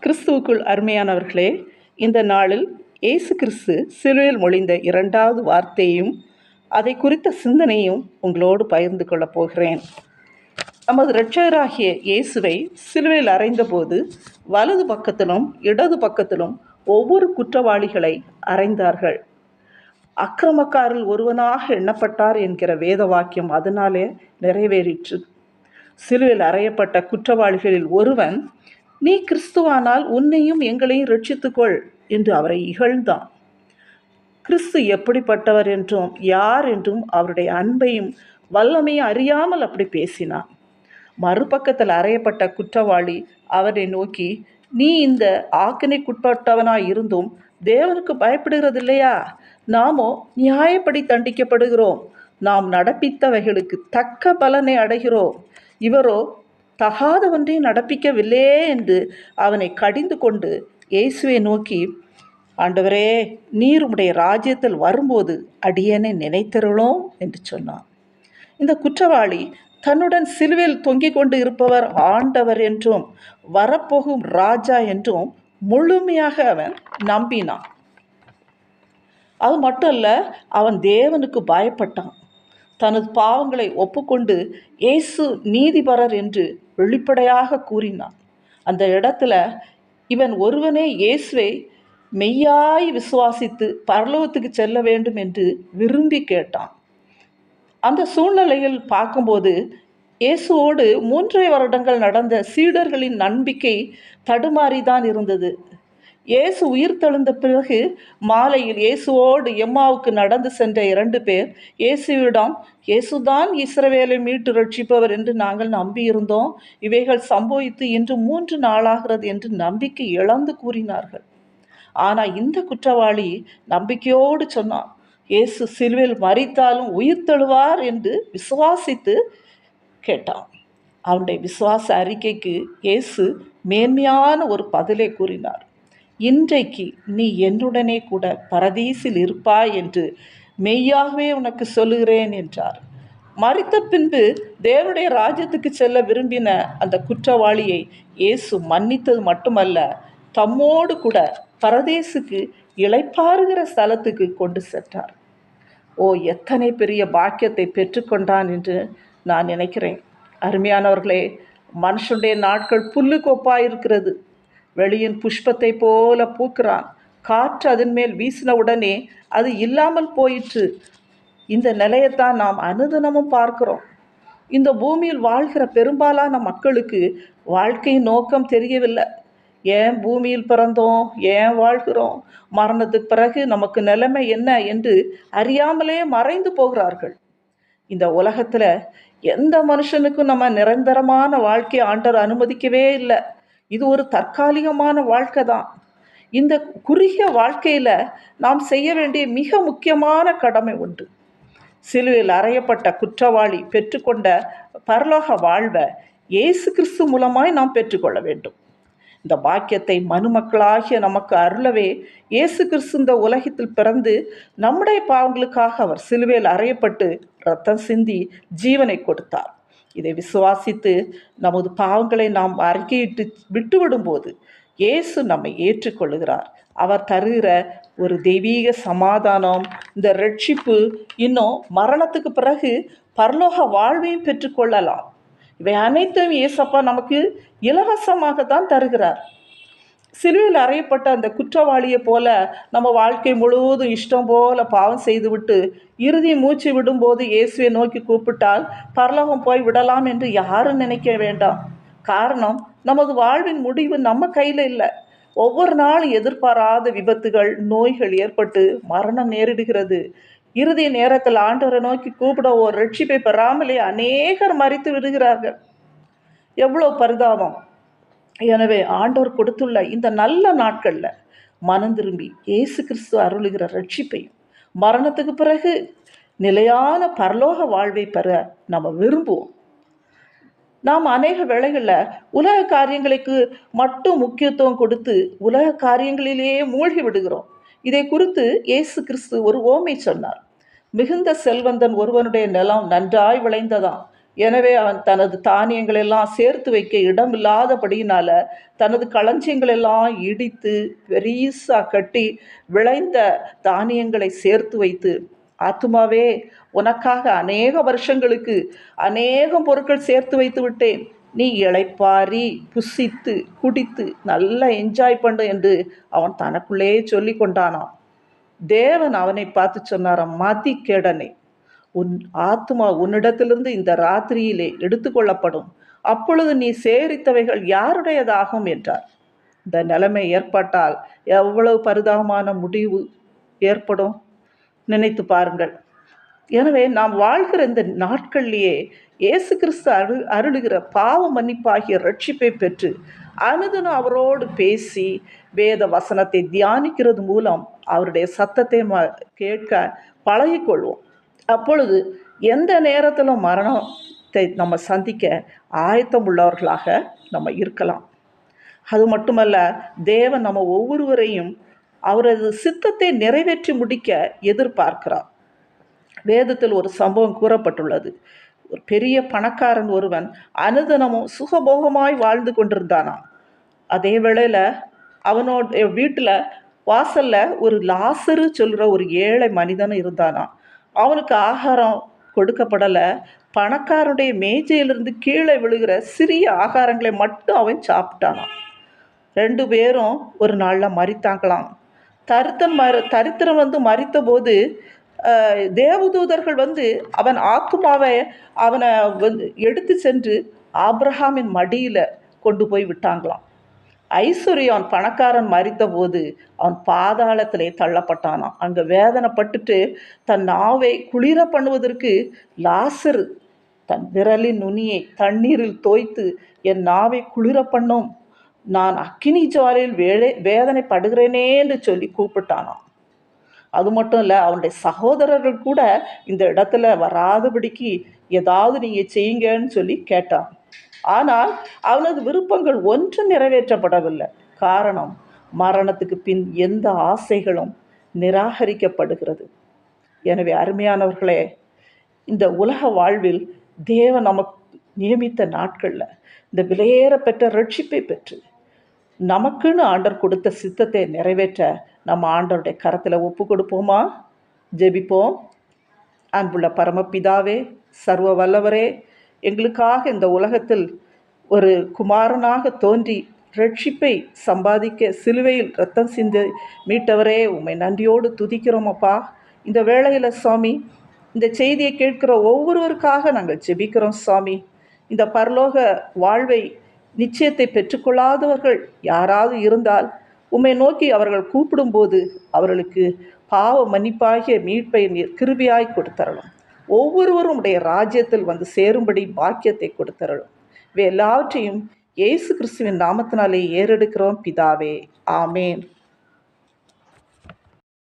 கிறிஸ்துவுக்குள் அருமையானவர்களே, இந்த நாளில் இயேசு கிறிஸ்து சிலுவையில் மொழிந்த இரண்டாவது வார்த்தையும் அதை குறித்த சிந்தனையும் உங்களோடு பகிர்ந்து கொள்ளப் போகிறேன். நமது இரட்சகராகிய இயேசுவை சிலுவையில் அறைந்தபோது வலது பக்கத்திலும் இடது பக்கத்திலும் ஒவ்வொரு குற்றவாளிகளை அறைந்தார்கள். அக்கிரமக்காரில் ஒருவனாக எண்ணப்பட்டார் என்கிற வேத வாக்கியம் அதனாலே நிறைவேறிற்று. சிலுவையில் அறையப்பட்ட குற்றவாளிகளில் ஒருவன், நீ கிறிஸ்துவானால் உன்னையும் எங்களையும் ரட்சித்துக்கொள் என்று அவரை இகழ்ந்தான். கிறிஸ்து எப்படிப்பட்டவர் என்றும் யார் என்றும் அவருடைய அன்பையும் வல்லமையும் அறியாமல் அப்படி பேசினான். மறுபக்கத்தில் அறையப்பட்ட குற்றவாளி அவரை நோக்கி, நீ இந்த ஆக்கினைக்குட்பட்டவனாய் இருந்தும் தேவனுக்கு பயப்படுகிறது இல்லையா? நாமோ நியாயப்படி தண்டிக்கப்படுகிறோம். நாம் நடப்பித்தவைகளுக்கு தக்க பலனை அடைகிறோம். இவரோ தகாதவன்றை நடப்பிக்கவில்லையே என்று அவனை கடிந்து கொண்டு இயேசுவை நோக்கி, ஆண்டவரே, நீர் உம்முடைய ராஜ்யத்தில் வரும்போது அடியேனை நினைத்தருளோம் என்று சொன்னான். இந்த குற்றவாளி தன்னுடன் சிலுவையில் தொங்கிக் கொண்டு இருப்பவர் ஆண்டவர் என்றும் வரப்போகும் ராஜா என்றும் முழுமையாக அவன் நம்பினான். அது மட்டும் இல்லை, அவன் தேவனுக்கு பயப்பட்டான். தனது பாவங்களை ஒப்புக்கொண்டு இயேசு நீதிபரர் என்று வெளிப்படையாக கூறினான். அந்த இடத்துல இவன் ஒருவனே இயேசுவை மெய்யாய் விசுவாசித்து பரலோகத்துக்கு செல்ல வேண்டும் என்று விரும்பி கேட்டான். அந்த சூழ்நிலையில் பார்க்கும்போது இயேசுவோடு 3 வருடங்கள் நடந்த சீடர்களின் நம்பிக்கை தடுமாறிதான் இருந்தது. இயேசு உயிர் தெழுந்த பிறகு மாலையில் இயேசுவோடு எம்மாவுக்கு நடந்து சென்ற 2 பேர் இயேசுவிடம், இயேசுதான் இஸ்ரவேலை மீட்டு ரட்சிப்பவர் என்று நாங்கள் நம்பியிருந்தோம். இவைகள் சம்பவித்து இன்று 3 நாளாகிறது என்று நம்பிக்கை இழந்து கூறினார்கள். ஆனால் இந்த குற்றவாளி நம்பிக்கையோடு சொன்னான், இயேசு சிலுவையில் மரித்தாலும் உயிர் தெழுவார் என்று விசுவாசித்து கேட்டான். அவனுடைய விசுவாச அறிக்கைக்கு இயேசு மேன்மையான ஒரு பதிலை கூறினார். இன்றைக்கு நீ என்னுடனே கூட பரதீசில் இருப்பாய் என்று மெய்யாகவே உனக்கு சொல்லுகிறேன் என்றார். மரித்த பின்பு தேவனுடைய ராஜ்யத்துக்கு செல்ல விரும்பின அந்த குற்றவாளியை இயேசு மன்னித்தது மட்டுமல்ல, தம்மோடு கூட பரதேசுக்கு இளைப்பாறுகிற ஸ்தலத்துக்கு கொண்டு சென்றார். எத்தனை பெரிய பாக்கியத்தை பெற்றுக்கொண்டான் என்று நான் நினைக்கிறேன். அருமையானவர்களே, மனுஷனுடைய நாட்கள் புல்லு கோப்பாயிருக்கிறது. வெளியின் புஷ்பத்தை போல பூக்கிறான். காற்று அதன் மேல் வீசின உடனே அது இல்லாமல் போயிற்று. இந்த நிலையத்தான் நாம் அனுதினமும் பார்க்கிறோம். இந்த பூமியில் வாழ்கிற பெரும்பாலான மக்களுக்கு வாழ்க்கையின் நோக்கம் தெரியவில்லை. ஏன் பூமியில் பிறந்தோம், ஏன் வாழ்கிறோம், மரணத்துக்கு பிறகு நமக்கு நிலைமை என்ன என்று அறியாமலே மறைந்து போகிறார்கள். இந்த உலகத்தில் எந்த மனுஷனுக்கும் நம்ம நிரந்தரமான வாழ்க்கையை ஆண்டவர் அனுமதிக்கவே இல்லை. இது ஒரு தற்காலிகமான வாழ்க்கை தான். இந்த குறுகிய வாழ்க்கையில் நாம் செய்ய வேண்டிய மிக முக்கியமான கடமை உண்டு. சிலுவையில் அறையப்பட்ட குற்றவாளி பெற்றுக்கொண்ட பரலோக வாழ்வை இயேசு கிறிஸ்து மூலமாய் நாம் பெற்றுக்கொள்ள வேண்டும். இந்த பாக்கியத்தை மனுமக்களாகிய நமக்கு அருளவே இயேசு கிறிஸ்து இந்த உலகத்தில் பிறந்து நம்முடைய பாவங்களுக்காக அவர் சிலுவையில் அறையப்பட்டு இரத்தம் சிந்தி ஜீவனை கொடுத்தார். இதை விசுவாசித்து நமது பாவங்களை நாம் அறிக்கையிட்டு விட்டுவிடும்போது இயேசு நம்மை ஏற்றுக்கொள்ளுகிறார். அவர் தருகிற ஒரு தெய்வீக சமாதானம், இந்த ரட்சிப்பு, இன்னும் மரணத்துக்கு பிறகு பரலோக வாழ்வையும் பெற்றுக்கொள்ளலாம். இவை அனைத்தும் இயேசப்பா நமக்கு இலவசமாக தான் தருகிறார். சிலுவையில் அறையப்பட்ட அந்த குற்றவாளியை போல நம்ம வாழ்க்கை முழுவதும் இஷ்டம் போல பாவம் செய்துவிட்டு இறுதி மூச்சு விடும்போது இயேசுவை நோக்கி கூப்பிட்டால் பரலோகம் போய் விடலாம் என்று யாரும் நினைக்க வேண்டாம். காரணம், நமது வாழ்வின் முடிவு நம்ம கையில் இல்லை. ஒவ்வொரு நாளும் எதிர்பாராத விபத்துகள், நோய்கள் ஏற்பட்டு மரணம் நேரிடுகிறது. இறுதி நேரத்தில் ஆண்டவரை நோக்கி கூப்பிட ஒரு ரட்சிப்பை பெறாமலே அநேகர் மரித்து விடுகிறார்கள். எவ்வளோ பரிதாபம்! எனவே ஆண்டவர் கொடுத்துள்ள இந்த நல்ல நாட்களில் மனம் திரும்பி இயேசு கிறிஸ்து அருளுகிற ரட்சிப்பையும் மரணத்துக்கு பிறகு நிலையான பரலோக வாழ்வை பெற நம்ம விரும்புவோம். நாம் அநேக வேளைகளில் உலக காரியங்களுக்கு மட்டும் முக்கியத்துவம் கொடுத்து உலக காரியங்களிலேயே மூழ்கி விடுகிறோம். இதை குறித்து இயேசு கிறிஸ்து ஒரு ஓமை சொன்னார். மிகுந்த செல்வந்தன் ஒருவனுடைய நிலம் நன்றாய் விளைந்ததாம். எனவே அவன் தனது தானியங்கள் எல்லாம் சேர்த்து வைக்க இடம் இல்லாதபடியினால தனது களஞ்சியங்கள் எல்லாம் இடித்து பெரிசா கட்டி விளைந்த தானியங்களை சேர்த்து வைத்து, ஆத்துமாவே, உனக்காக அநேக வருஷங்களுக்கு அநேகம் பொருட்கள் சேர்த்து வைத்து விட்டேன், நீ இளைப்பாரி புசித்து குடித்து நல்லா என்ஜாய் பண்ணு என்று அவன் தனக்குள்ளே சொல்லி கொண்டானான். தேவன் அவனை பார்த்து சொன்னாராம், மதிகேடனே, உன் ஆத்துமா உன்னிடத்திலிருந்து இந்த ராத்திரியிலே எடுத்துக்கொள்ளப்படும், அப்பொழுது நீ சேரித்தவைகள் யாருடையதாகும் என்றார். இந்த நிலைமை ஏற்பட்டால் எவ்வளவு பரிதாபமான முடிவு ஏற்படும் நினைத்து பாருங்கள். எனவே நாம் வாழ்கிற இந்த நாட்கள்லேயே இயேசு கிறிஸ்து அருளுகிற பாவ மன்னிப்பாகிய ரட்சிப்பை பெற்று அனுதினம் அவரோடு பேசி வேத வசனத்தை தியானிக்கிறது மூலம் அவருடைய சத்தத்தை கேட்க பழகிக்கொள்வோம். அப்பொழுது எந்த நேரத்திலும் மரணத்தை நம்ம சந்திக்க ஆயத்தம் உள்ளவர்களாக நம்ம இருக்கலாம். அது மட்டுமல்ல, தேவன் நம்ம ஒவ்வொருவரையும் அவரது சித்தத்தை நிறைவேற்றி முடிக்க எதிர்பார்க்கிறார். வேதத்தில் ஒரு சம்பவம் கூறப்பட்டுள்ளது. ஒரு பெரிய பணக்காரன் ஒருவன் அனுதினமும் சுகபோகமாய் வாழ்ந்து கொண்டிருந்தானாம். அதே வேளையில் அவனோட வீட்டில் வாசலில் ஒரு லாசரு சொல்கிற ஒரு ஏழை மனிதன் இருந்தானாம். அவனுக்கு ஆகாரம் கொடுக்கப்படலை. பணக்காரனுடைய மேஜையிலிருந்து கீழே விழுகிற சிறிய ஆகாரங்களை மட்டும் அவன் சாப்பிட்டானான். 2 பேரும் ஒரு நாளில் மரித்தாங்களாம். தரித்திரம் வந்து மரித்த போது தேவதூதர்கள் வந்து அவன் ஆத்துமாவை அவனை வந்து எடுத்து சென்று ஆபிரகாமின் மடியில் கொண்டு போய் விட்டாங்களாம். ஐஸ்வர்யான் பணக்காரன் மரித்த போது அவன் பாதாளத்திலே தள்ளப்பட்டானான். அங்கே வேதனைப்பட்டுட்டு தன் நாவை குளிர பண்ணுவதற்கு லாசரு தன் விரலின் நுனியை தண்ணீரில் தோய்த்து என் நாவை குளிர பண்ணும், நான் அக்கினி ஜுவாலையில் வேதனைப்படுகிறேனே என்று சொல்லி கூப்பிட்டானான். அது மட்டும் இல்லை, அவனுடைய சகோதரர்கள் கூட இந்த இடத்துல வராதபடிக்கு ஏதாவது நீங்கள் செய்யுங்கன்னு சொல்லி கேட்டான். ஆனால் அவனது விருப்பங்கள் ஒன்றும் நிறைவேற்றப்படவில்லை. காரணம், மரணத்துக்கு பின் எந்த ஆசைகளும் நிராகரிக்கப்படுகிறது. எனவே அருமையானவர்களே, இந்த உலக வாழ்வில் தேவன் நமக்கு நியமித்த நாட்களில் இந்த விலையேற பெற்ற ரட்சிப்பை பெற்று நமக்குன்னு ஆண்டவர் கொடுத்த சித்தத்தை நிறைவேற்ற நம்ம ஆண்டவருடைய கரத்தில் ஒப்பு கொடுப்போமா? ஜெபிப்போம். அன்புள்ள பரமபிதாவே, சர்வ வல்லவரே, எங்களுக்காக இந்த உலகத்தில் ஒரு குமாரனாக தோன்றி ரட்சிப்பை சம்பாதிக்க சிலுவையில் இரத்தம் சிந்தி மீட்டவரே, உம்மை நன்றியோடு துதிக்கிறோம் அப்பா. இந்த வேளையில் சுவாமி, இந்த செய்தியை கேட்கிற ஒவ்வொருவருக்காக நாங்கள் ஜெபிக்கிறோம் சுவாமி. இந்த பரலோக வாழ்வை நிச்சயத்தை பெற்றுக்கொள்ளாதவர்கள் யாராவது இருந்தால் உம்மை நோக்கி அவர்கள் கூப்பிடும்போது அவர்களுக்கு பாவ மன்னிப்பாகிய மீட்பை கிருபையாய் கொடுத்தரலும். ஒவ்வொருவரும் உடைய ராஜ்யத்தில் வந்து சேரும்படி பாக்கியத்தை கொடுத்தரலும். இவை எல்லாவற்றையும் இயேசு கிறிஸ்துவின் நாமத்தினாலே ஏறெடுக்கிறோம் பிதாவே. ஆமேன்.